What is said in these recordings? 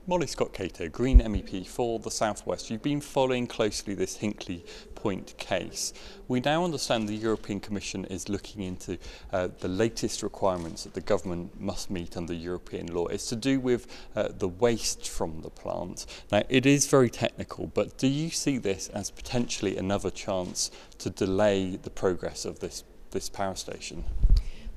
Molly Scott-Cato, Green MEP for the South West. You've been following closely this Hinkley Point case. We now understand the European Commission is looking into the latest requirements that the government must meet under European law. It's to do with the waste from the plant. Now, it is very technical, but do you see this as potentially another chance to delay the progress of this power station?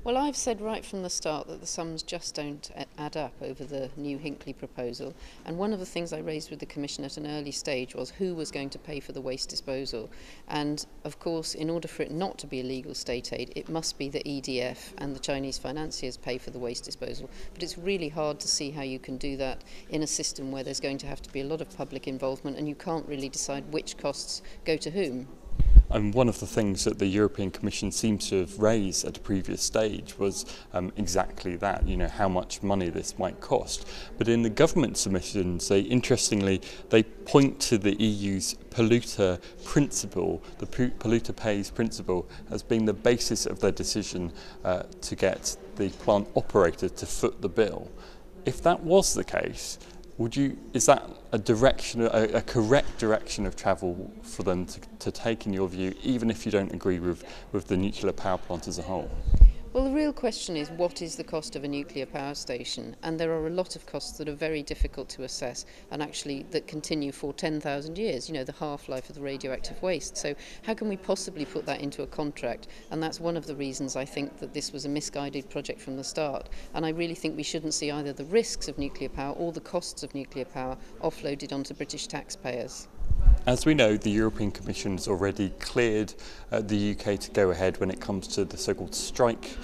Well, I've said right from the start that the sums just don't add up over the new Hinkley proposal, and one of the things I raised with the Commission at an early stage was who was going to pay for the waste disposal. And of course, in order for it not to be illegal state aid, it must be the EDF and the Chinese financiers pay for the waste disposal. But it's really hard to see how you can do that in a system where there's going to have to be a lot of public involvement and you can't really decide which costs go to whom. And one of the things that the European Commission seems to have raised at a previous stage was exactly that, how much money this might cost. But in the government submissions, interestingly, they point to the EU's polluter principle, the polluter pays principle, as being the basis of their decision to get the plant operator to foot the bill. If that was the case, is that a correct direction of travel for them to take, in your view, even if you don't agree with the nuclear power plant as a whole? Well, the real question is, what is the cost of a nuclear power station? And there are a lot of costs that are very difficult to assess and actually that continue for 10,000 years, the half-life of the radioactive waste. So how can we possibly put that into a contract? And that's one of the reasons I think that this was a misguided project from the start. And I really think we shouldn't see either the risks of nuclear power or the costs of nuclear power offloaded onto British taxpayers. As we know, the European Commission has already cleared the UK to go ahead when it comes to the so-called strike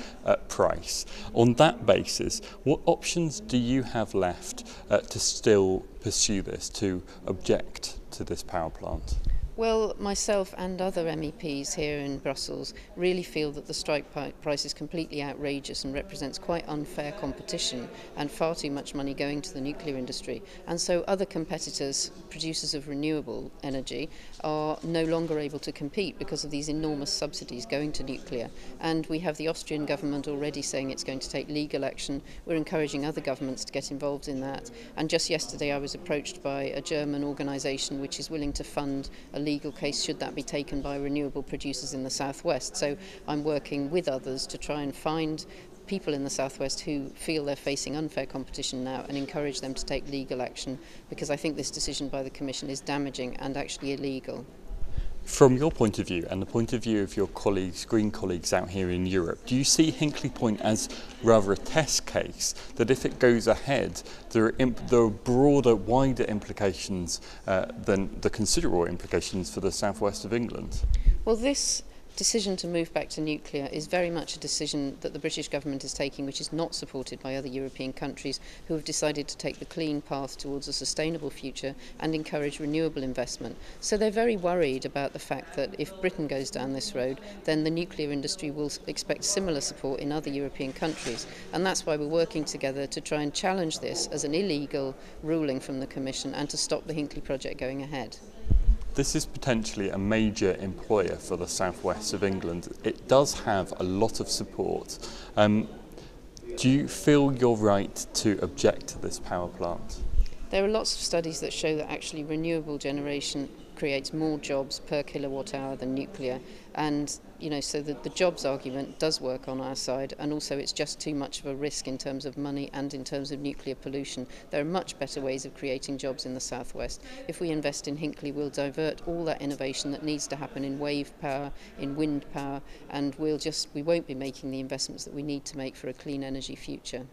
price. On that basis, what options do you have left to still pursue this, to object to this power plant? Well, myself and other MEPs here in Brussels really feel that the strike price is completely outrageous and represents quite unfair competition and far too much money going to the nuclear industry. And so other competitors, producers of renewable energy, are no longer able to compete because of these enormous subsidies going to nuclear. And we have the Austrian government already saying it's going to take legal action. We're encouraging other governments to get involved in that. And just yesterday I was approached by a German organisation which is willing to fund a legal case should that be taken by renewable producers in the southwest. So I'm working with others to try and find people in the southwest who feel they're facing unfair competition now and encourage them to take legal action, because I think this decision by the Commission is damaging and actually illegal. From your point of view and the point of view of your colleagues, Green colleagues out here in Europe, do you see Hinkley Point as rather a test case, that if it goes ahead, there are broader, wider implications than the considerable implications for the southwest of England? Well, this decision to move back to nuclear is very much a decision that the British government is taking, which is not supported by other European countries who have decided to take the clean path towards a sustainable future and encourage renewable investment. So they're very worried about the fact that if Britain goes down this road, then the nuclear industry will expect similar support in other European countries. And that's why we're working together to try and challenge this as an illegal ruling from the Commission and to stop the Hinkley project going ahead. This is potentially a major employer for the southwest of England. It does have a lot of support. Do you feel you're right to object to this power plant? There are lots of studies that show that actually renewable generation creates more jobs per kilowatt hour than nuclear, and so the jobs argument does work on our side, and also it's just too much of a risk in terms of money and in terms of nuclear pollution. There are much better ways of creating jobs in the southwest. If we invest in Hinkley, we'll divert all that innovation that needs to happen in wave power, in wind power, and we won't be making the investments that we need to make for a clean energy future.